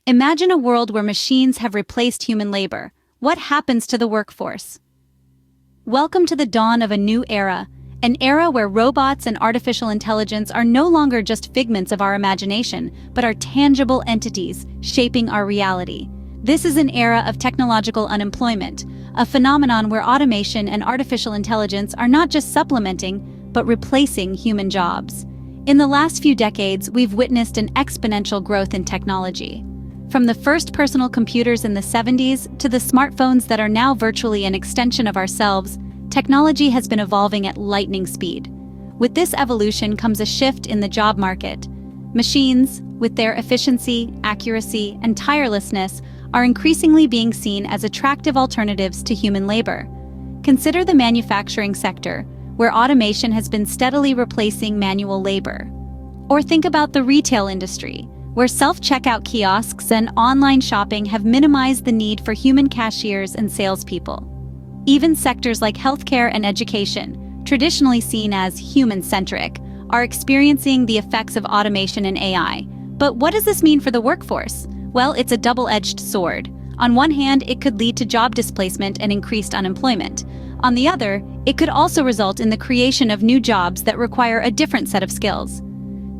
Imagine a world where machines have replaced human labor. What happens to the workforce? Welcome to the dawn of a new era, an era where robots and artificial intelligence are no longer just figments of our imagination, but are tangible entities shaping our reality. This is an era of technological unemployment, a phenomenon where automation and artificial intelligence are not just supplementing, but replacing human jobs. In the last few decades, we've witnessed an exponential growth in technology. From the first personal computers in the 70s to the smartphones that are now virtually an extension of ourselves, technology has been evolving at lightning speed. With this evolution comes a shift in the job market. Machines, with their efficiency, accuracy, and tirelessness, are increasingly being seen as attractive alternatives to human labor. Consider the manufacturing sector, where automation has been steadily replacing manual labor. Or think about the retail industry, where self-checkout kiosks and online shopping have minimized the need for human cashiers and salespeople. Even sectors like healthcare and education, traditionally seen as human-centric, are experiencing the effects of automation and AI. But what does this mean for the workforce? Well, it's a double-edged sword. On one hand, it could lead to job displacement and increased unemployment. On the other, it could also result in the creation of new jobs that require a different set of skills.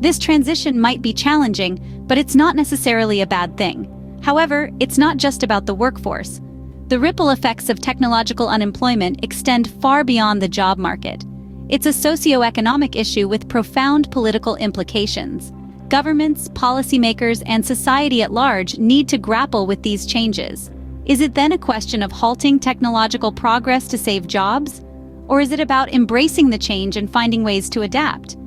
This transition might be challenging, but it's not necessarily a bad thing. However, it's not just about the workforce. The ripple effects of technological unemployment extend far beyond the job market. It's a socio-economic issue with profound political implications. Governments, policymakers, and society at large need to grapple with these changes. Is it then a question of halting technological progress to save jobs? Or is it about embracing the change and finding ways to adapt?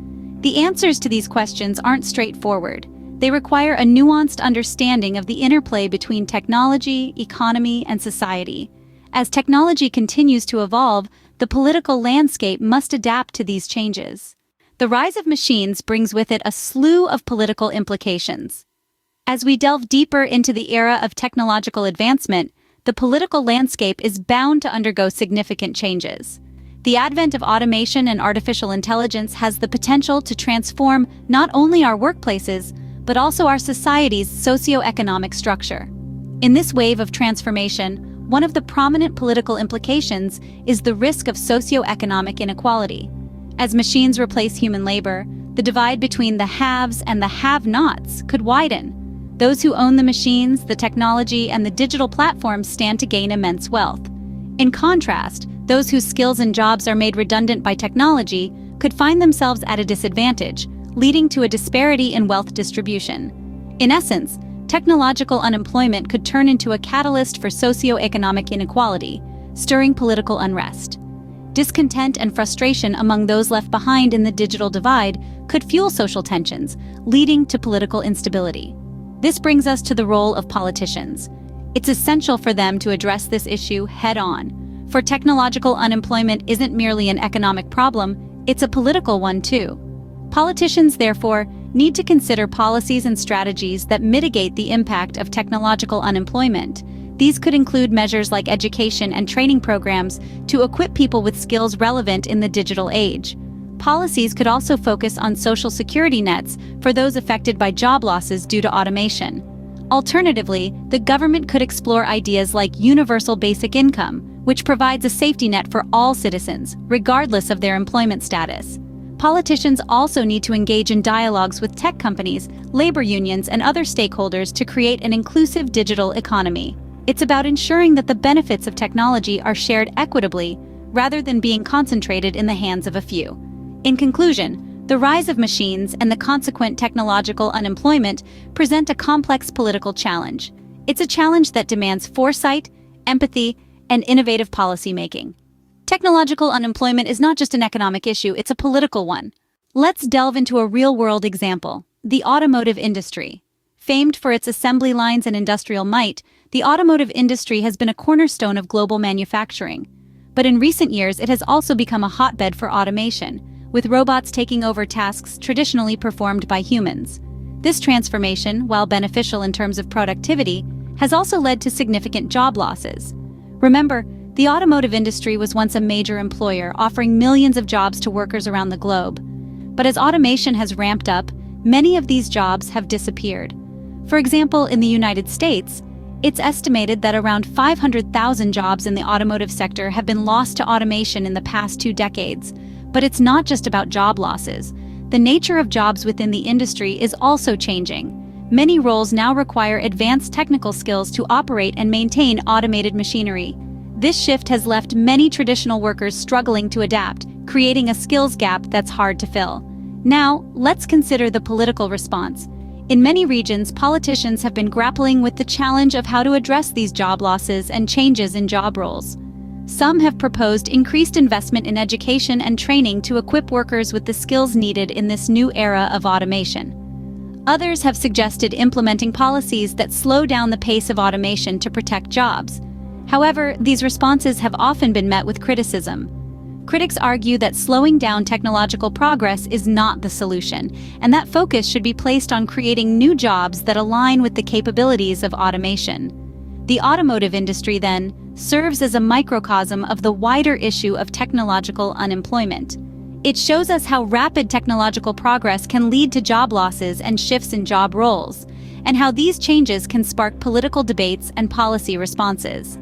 The answers to these questions aren't straightforward. They require a nuanced understanding of the interplay between technology, economy, and society. As technology continues to evolve, the political landscape must adapt to these changes. The rise of machines brings with it a slew of political implications. As we delve deeper into the era of technological advancement, the political landscape is bound to undergo significant changes. The advent of automation and artificial intelligence has the potential to transform not only our workplaces, but also our society's socio-economic structure. In this wave of transformation, one of the prominent political implications is the risk of socio-economic inequality. As machines replace human labor, the divide between the haves and the have-nots could widen. Those who own the machines, the technology, and the digital platforms stand to gain immense wealth. In contrast, those whose skills and jobs are made redundant by technology could find themselves at a disadvantage, leading to a disparity in wealth distribution. In essence, technological unemployment could turn into a catalyst for socio-economic inequality, stirring political unrest. Discontent and frustration among those left behind in the digital divide could fuel social tensions, leading to political instability. This brings us to the role of politicians. It's essential for them to address this issue head-on. For technological unemployment isn't merely an economic problem, it's a political one too. Politicians, therefore, need to consider policies and strategies that mitigate the impact of technological unemployment. These could include measures like education and training programs to equip people with skills relevant in the digital age. Policies could also focus on social security nets for those affected by job losses due to automation. Alternatively, the government could explore ideas like universal basic income, which provides a safety net for all citizens, regardless of their employment status. Politicians also need to engage in dialogues with tech companies, labor unions, and other stakeholders to create an inclusive digital economy. It's about ensuring that the benefits of technology are shared equitably, rather than being concentrated in the hands of a few. In conclusion, the rise of machines and the consequent technological unemployment present a complex political challenge. It's a challenge that demands foresight, empathy, and innovative policymaking. Technological unemployment is not just an economic issue, it's a political one. Let's delve into a real-world example: the automotive industry. Famed for its assembly lines and industrial might, the automotive industry has been a cornerstone of global manufacturing. But in recent years, it has also become a hotbed for automation, with robots taking over tasks traditionally performed by humans. This transformation, while beneficial in terms of productivity, has also led to significant job losses. Remember, the automotive industry was once a major employer, offering millions of jobs to workers around the globe. But as automation has ramped up, many of these jobs have disappeared. For example, in the United States, it's estimated that around 500,000 jobs in the automotive sector have been lost to automation in the past 2 decades. But it's not just about job losses. The nature of jobs within the industry is also changing. Many roles now require advanced technical skills to operate and maintain automated machinery. This shift has left many traditional workers struggling to adapt, creating a skills gap that's hard to fill. Now, let's consider the political response. In many regions, politicians have been grappling with the challenge of how to address these job losses and changes in job roles. Some have proposed increased investment in education and training to equip workers with the skills needed in this new era of automation. Others have suggested implementing policies that slow down the pace of automation to protect jobs. However, these responses have often been met with criticism. Critics argue that slowing down technological progress is not the solution, and that focus should be placed on creating new jobs that align with the capabilities of automation. The automotive industry, then, serves as a microcosm of the wider issue of technological unemployment. It shows us how rapid technological progress can lead to job losses and shifts in job roles, and how these changes can spark political debates and policy responses.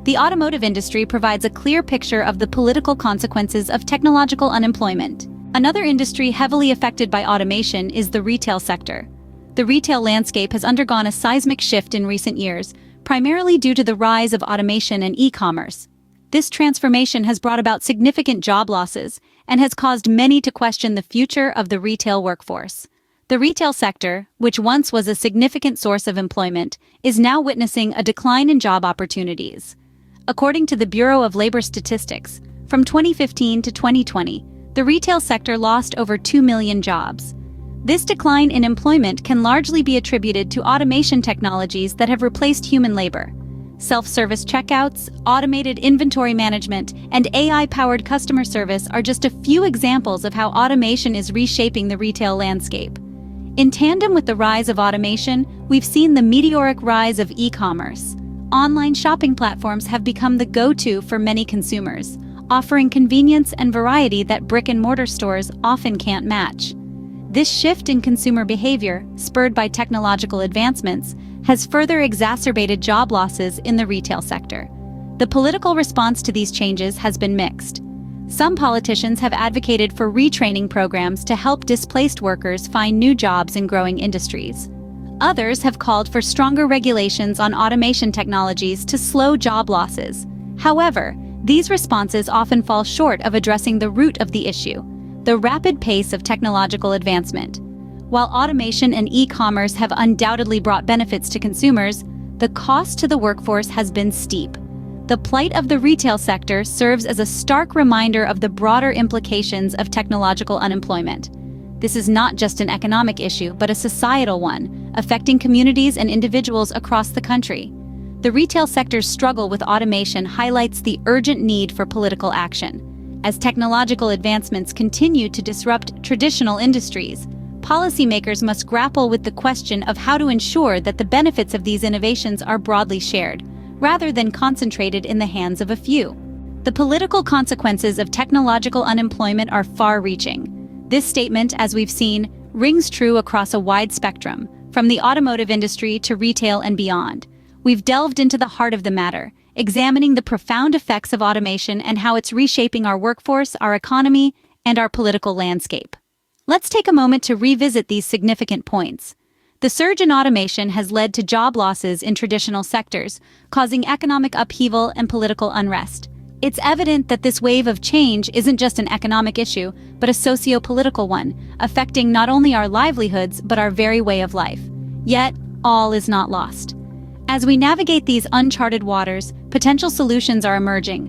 The automotive industry provides a clear picture of the political consequences of technological unemployment. Another industry heavily affected by automation is the retail sector. The retail landscape has undergone a seismic shift in recent years, primarily due to the rise of automation and e-commerce. This transformation has brought about significant job losses and has caused many to question the future of the retail workforce. The retail sector, which once was a significant source of employment, is now witnessing a decline in job opportunities. According to the Bureau of Labor Statistics, from 2015 to 2020, the retail sector lost over 2 million jobs. This decline in employment can largely be attributed to automation technologies that have replaced human labor. Self-service checkouts, automated inventory management, and AI-powered customer service are just a few examples of how automation is reshaping the retail landscape. In tandem with the rise of automation, we've seen the meteoric rise of e-commerce. Online shopping platforms have become the go-to for many consumers, offering convenience and variety that brick-and-mortar stores often can't match. This shift in consumer behavior, spurred by technological advancements, has further exacerbated job losses in the retail sector. The political response to these changes has been mixed. Some politicians have advocated for retraining programs to help displaced workers find new jobs in growing industries. Others have called for stronger regulations on automation technologies to slow job losses. However, these responses often fall short of addressing the root of the issue, the rapid pace of technological advancement. While automation and e-commerce have undoubtedly brought benefits to consumers, the cost to the workforce has been steep. The plight of the retail sector serves as a stark reminder of the broader implications of technological unemployment. This is not just an economic issue, but a societal one, affecting communities and individuals across the country. The retail sector's struggle with automation highlights the urgent need for political action. As technological advancements continue to disrupt traditional industries, policymakers must grapple with the question of how to ensure that the benefits of these innovations are broadly shared, rather than concentrated in the hands of a few. The political consequences of technological unemployment are far-reaching. This statement, as we've seen, rings true across a wide spectrum, from the automotive industry to retail and beyond. We've delved into the heart of the matter, examining the profound effects of automation and how it's reshaping our workforce, our economy, and our political landscape. Let's take a moment to revisit these significant points. The surge in automation has led to job losses in traditional sectors, causing economic upheaval and political unrest. It's evident that this wave of change isn't just an economic issue, but a socio-political one, affecting not only our livelihoods, but our very way of life. Yet, all is not lost. As we navigate these uncharted waters, potential solutions are emerging.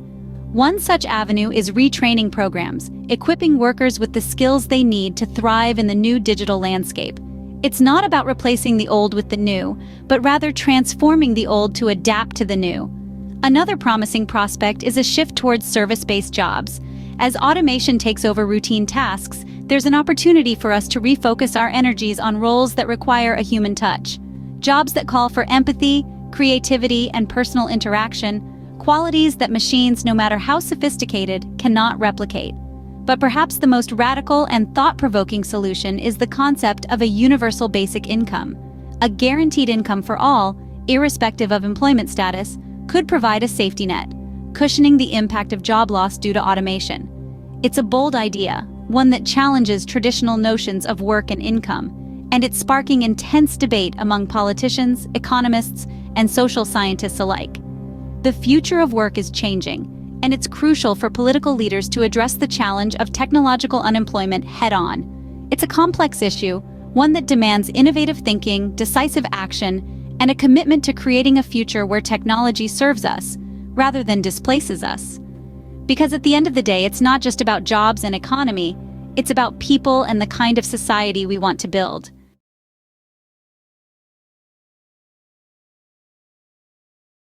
One such avenue is retraining programs, equipping workers with the skills they need to thrive in the new digital landscape. It's not about replacing the old with the new, but rather transforming the old to adapt to the new. Another promising prospect is a shift towards service-based jobs. As automation takes over routine tasks, there's an opportunity for us to refocus our energies on roles that require a human touch. Jobs that call for empathy, creativity, and personal interaction, qualities that machines, no matter how sophisticated, cannot replicate. But perhaps the most radical and thought-provoking solution is the concept of a universal basic income. A guaranteed income for all, irrespective of employment status, could provide a safety net, cushioning the impact of job loss due to automation. It's a bold idea, one that challenges traditional notions of work and income, and it's sparking intense debate among politicians, economists, and social scientists alike. The future of work is changing, and it's crucial for political leaders to address the challenge of technological unemployment head-on. It's a complex issue, one that demands innovative thinking, decisive action, and a commitment to creating a future where technology serves us, rather than displaces us. Because at the end of the day, it's not just about jobs and economy, it's about people and the kind of society we want to build.